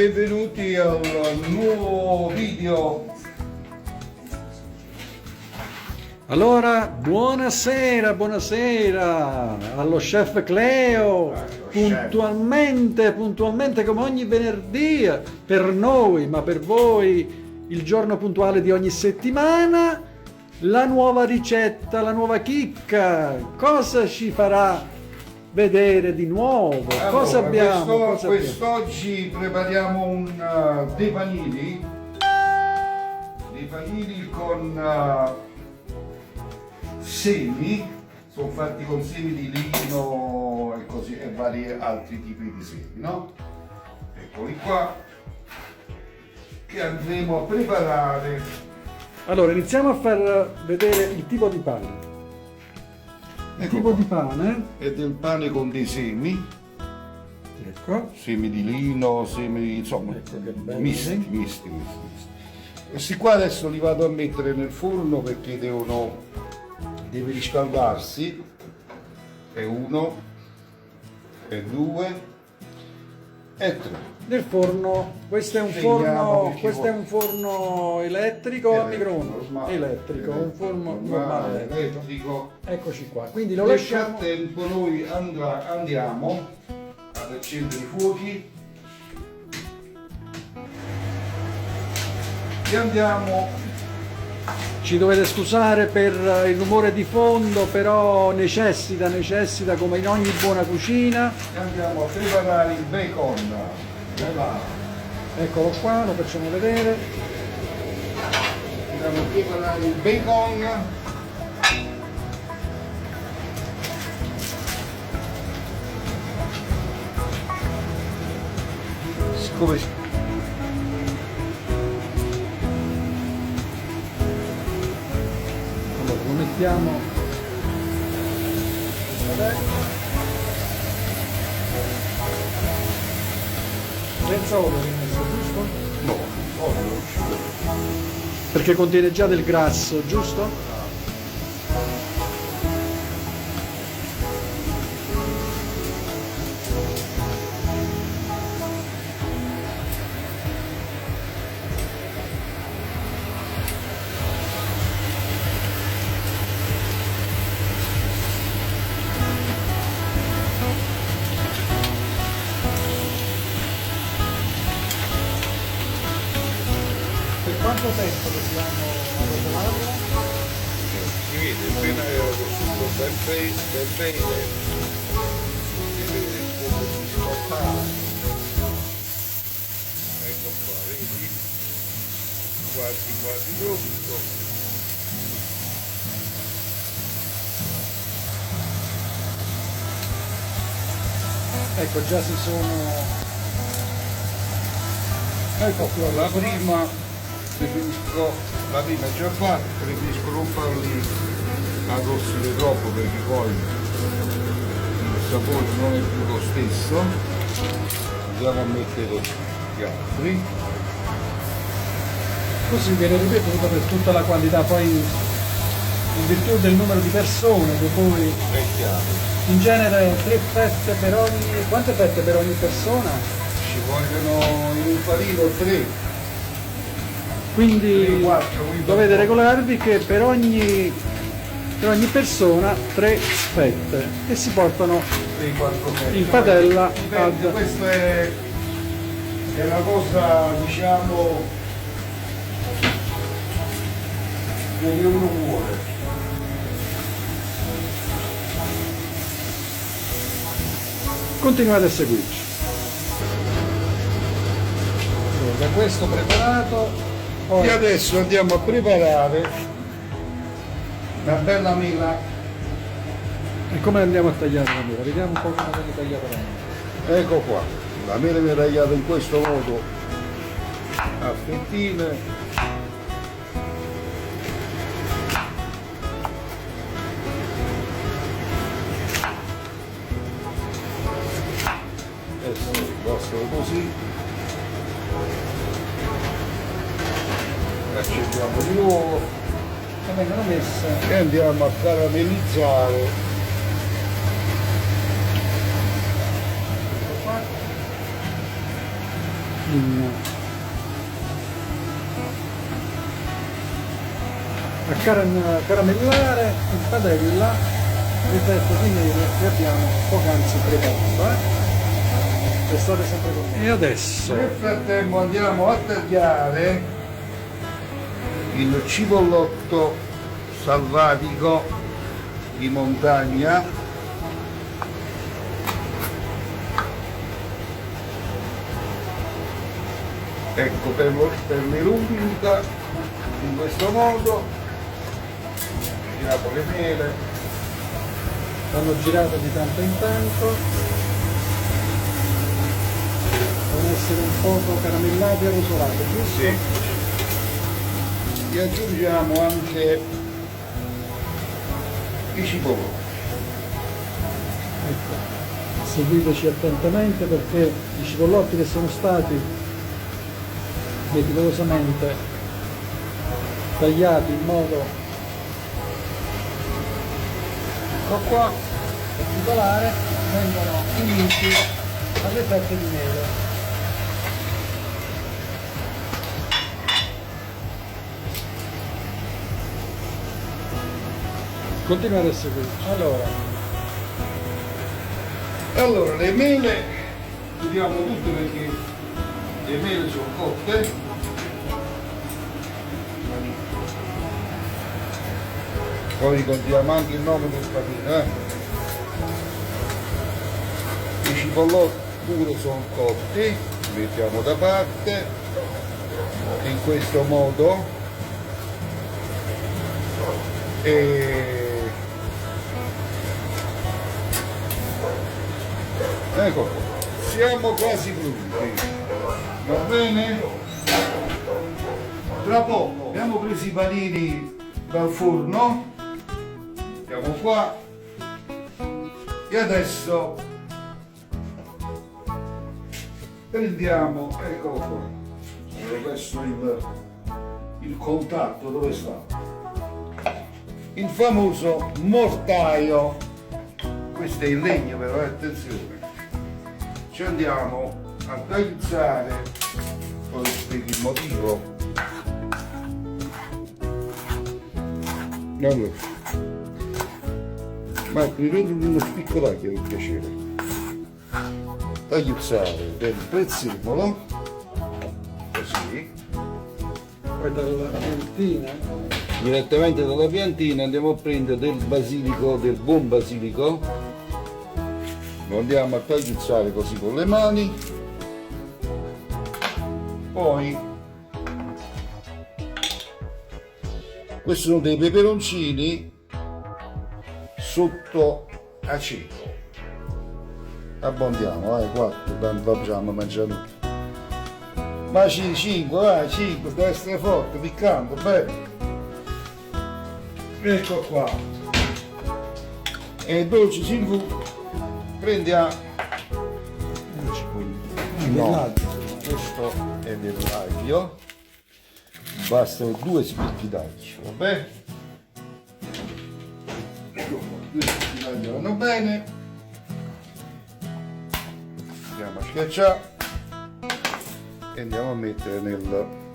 benvenuti al nuovo video. Allora, buonasera, buonasera allo chef Cleo, puntualmente come ogni venerdì, per noi, ma per voi il giorno puntuale di ogni settimana, la nuova ricetta, la nuova chicca, cosa ci farà vedere di nuovo? Allora, cosa abbiamo? Quest'oggi prepariamo dei panini con semi, sono fatti con semi di lino e così e vari altri tipi di semi, no? Eccoli qua che andremo a preparare. Allora, iniziamo a far vedere il tipo di pane. Il tipo di pane è del pane con dei semi, ecco, semi di lino, semi insomma ecco che belli. misti. Questi qua adesso li vado a mettere nel forno perché deve riscaldarsi. E 1 e 2 e 3. Nel forno, questo è un forno elettrico o a microonde? Elettrico, un forno normale elettrico. Eccoci qua, quindi lo Nel lasciamo. frattempo noi andiamo ad accendere i fuochi e andiamo. Ci dovete scusare per il rumore di fondo, però necessita come in ogni buona cucina. E andiamo a preparare il bacon. Eccolo qua, lo facciamo vedere. Andiamo a preparare il bacon. Siccome Lo mettiamo senza olio, giusto? no, olio. Perché contiene già del grasso, giusto? Per quanto tempo dobbiamo rotolarlo? Si vede appena cosciuto ben bene, si vede come si scotta. Ecco qua, vedi? Quasi pronto. Ecco, già si sono... Ecco qua, la prima è già fatta, preferisco non farli arrossire troppo perché poi il sapore non è più lo stesso. Andiamo a mettere gli altri. Così viene ripetuto per tutta la quantità, poi in virtù del numero di persone che poi È chiaro. in genere 3 fette per ogni... quante fette per ogni persona? Ci vogliono in un panino 3. Quindi 3, 4, quindi dovete un po'. regolarvi che per ogni persona 3 fette e si portano 3, 4 fette. in padella Dipende, ad... questa è una cosa, diciamo, come uno vuole. Continuate a seguirci. Allora, questo preparato, E poi adesso andiamo a preparare una bella mela. e come andiamo a tagliare la mela? Vediamo un po' come viene tagliata la mela. Ecco qua, la mela viene tagliata in questo modo a fettine. Adesso basta così. Accendiamo di nuovo E vengono messe e andiamo a caramellizzare. qua. in a caramellare in padella il petto di mele che abbiamo poc'anzi preparato. Restate sempre con me. E adesso Nel frattempo andiamo a tagliare il cipollotto salvatico di montagna. Ecco, per l'unta in questo modo giriamo le mele, vanno girate di tanto in tanto, devono essere un poco caramellate e rosolate, giusto? sì. E aggiungiamo anche i cipollotti. Ecco, seguiteci attentamente perché i cipollotti che sono stati meticolosamente tagliati in modo qua particolare vengono uniti alle fette di mele. Continuate a seguirci. Allora, le mele vediamo tutte perché le mele sono cotte. Poi ricordiamo anche il nome del panino. I cipollotti pure sono cotti, li mettiamo da parte in questo modo. Ecco qua. Siamo quasi pronti, va bene? Tra poco abbiamo preso i panini dal forno, mettiamo qua e adesso prendiamo, eccolo qua, ho messo il contatto, dove sta? Il famoso mortaio, questo è in legno però, attenzione, ci andiamo a tagliare, poi spiego il motivo. Allora, ma mi prendi uno spiccolaio per piacere, tagliare del prezzemolo, così, Poi dalla piantina direttamente dalla piantina andiamo a prendere del basilico, del buon basilico, lo andiamo a tagliuzzare così con le mani, poi questi sono dei peperoncini sotto aceto, abbondiamo, 4, tanto dobbiamo mangiare tutto, ma 5, vai, 5, deve essere forte, piccante, bello. Ecco qua, e dolce Silvù prendiamo no, questo è dell'aglio, bastano 2 spicchi d'aglio, vabbè, ecco qua, 2 spicchi d'aglio vanno bene, andiamo a schiacciare e andiamo a mettere nel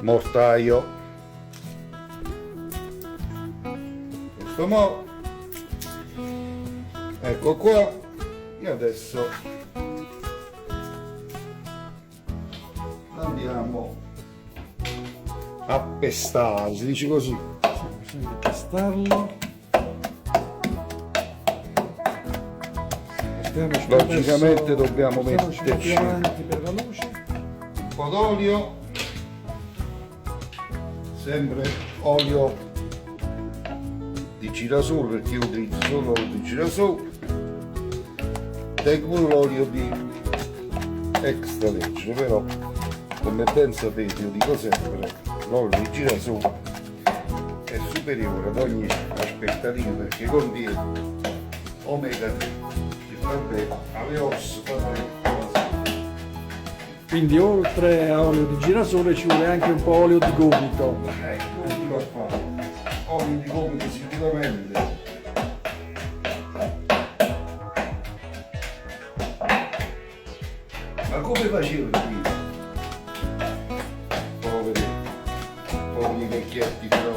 mortaio, in questo modo, ecco qua, e adesso andiamo a pestare, si dice così, bisogna pestarlo. logicamente dobbiamo metterci metterci avanti per la luce, un po' d'olio, sempre olio di girasole perché io utilizzo solo olio di girasole, tengo l'olio di extravergine, però come ben sapete io dico sempre l'olio di girasole è superiore ad ogni aspettativa perché contiene omega 3 che fa bene alle ossa, fa bene. quindi oltre a olio di girasole ci vuole anche un po' olio di gomito. Ecco qua, olio di gomito sicuramente. come facevo prima? Poveri vecchietti però,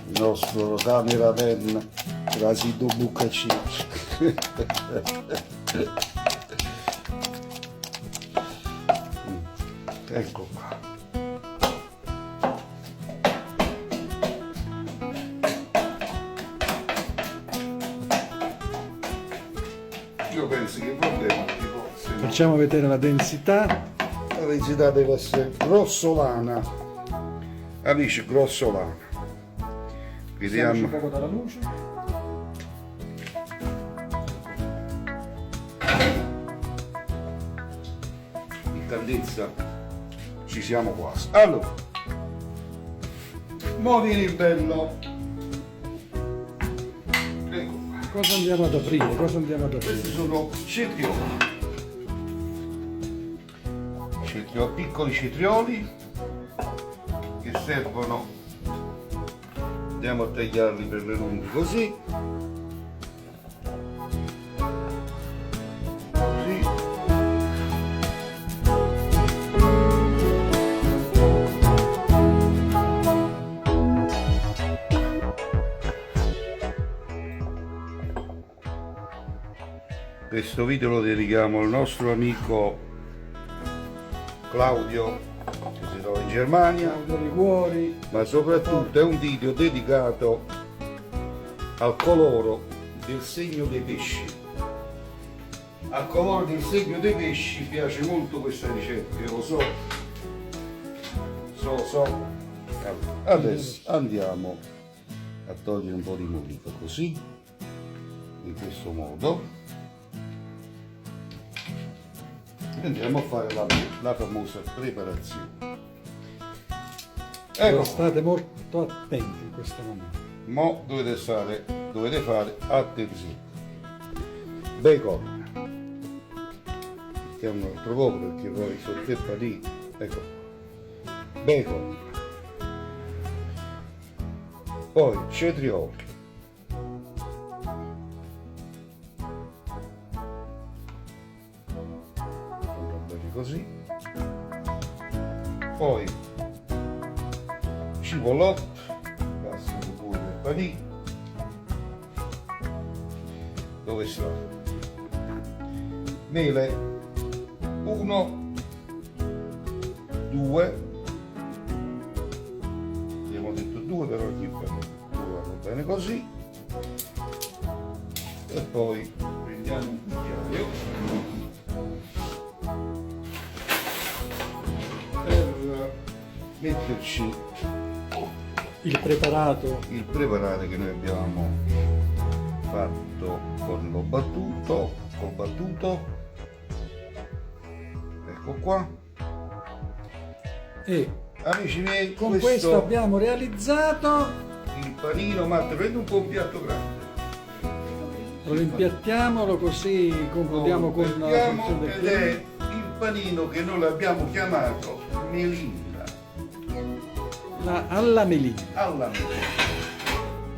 il nostro cameraman Rasito Bucacci. Ecco qua. Io penso che va bene, Facciamo vedere la densità. la densità deve essere grossolana, amici, grossolana. Stiamoci un Vediamo. poco dalla luce. In caldezza ci siamo quasi. Allora, mo viene bello. Ecco qua. Cosa andiamo ad aprire? Cosa andiamo ad aprire? Questi sono cetrioli. Piccoli cetrioli che servono. Andiamo a tagliarli per le lunghe così. Così. Questo video lo dedichiamo al nostro amico Claudio, che si trova in Germania, Liguori. ma soprattutto è un video dedicato al colore del segno dei pesci. Al colore del segno dei pesci piace molto questa ricetta, io lo so. Adesso andiamo a togliere un po' di modica così, in questo modo. Andiamo a fare la famosa preparazione. Ecco, State molto attenti in questo momento. mo dovete fare attenzione. Bacon. Mettiamo un altro poco perché poi sotto il panino. Ecco. Bacon. Poi cetrioli. Così, poi cipollotto, passo pure il panino, dove sta? Mele 1, 2, abbiamo detto 2 per ogni panino, va bene così, e poi prendiamo un cucchiaio metterci Il preparato. il preparato che noi abbiamo fatto con lo battuto, ecco qua, E amici miei, con questo abbiamo realizzato. il panino. Matte, prendi un po' un piatto grande, Lo impiattiamolo così concludiamo con la mettiamo, funzione del ed piano. è il panino che noi l'abbiamo chiamato melinda, Alla melinda. alla melinda.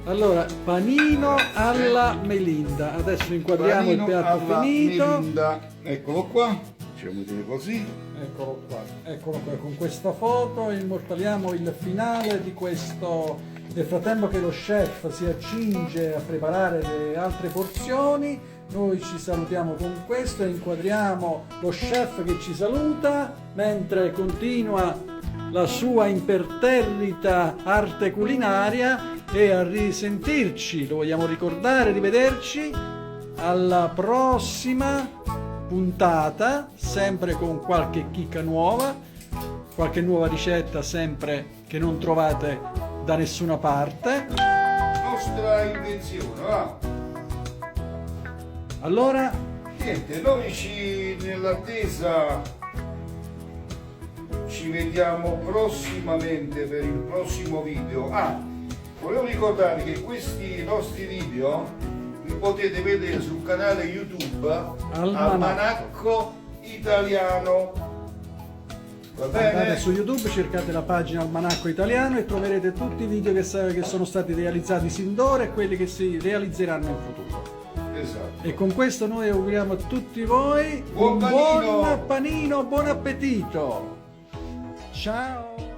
Allora, panino alla melinda. Adesso inquadriamo Panino il piatto alla finito. melinda. Eccolo qua, facciamo vedere così. Eccolo qua, eccolo qua. Con questa foto immortaliamo il finale di questo. Nel frattempo che lo chef si accinge a preparare le altre porzioni, noi ci salutiamo con questo e inquadriamo lo chef che ci saluta mentre continua la sua imperterrita arte culinaria, e a risentirci, lo vogliamo ricordare, rivederci alla prossima puntata, sempre con qualche chicca nuova, qualche nuova ricetta sempre che non trovate da nessuna parte. Nostra invenzione, va. Allora, Niente, noi nell'attesa ci vediamo prossimamente per il prossimo video. Volevo ricordare che questi nostri video li potete vedere sul canale YouTube Almanacco Italiano. Va Andate bene? su YouTube, cercate la pagina Almanacco Italiano e troverete tutti i video che sono stati realizzati sin d'ora e quelli che si realizzeranno in futuro. Esatto. E con questo noi auguriamo a tutti voi Buon panino! buon panino, buon appetito! Ciao!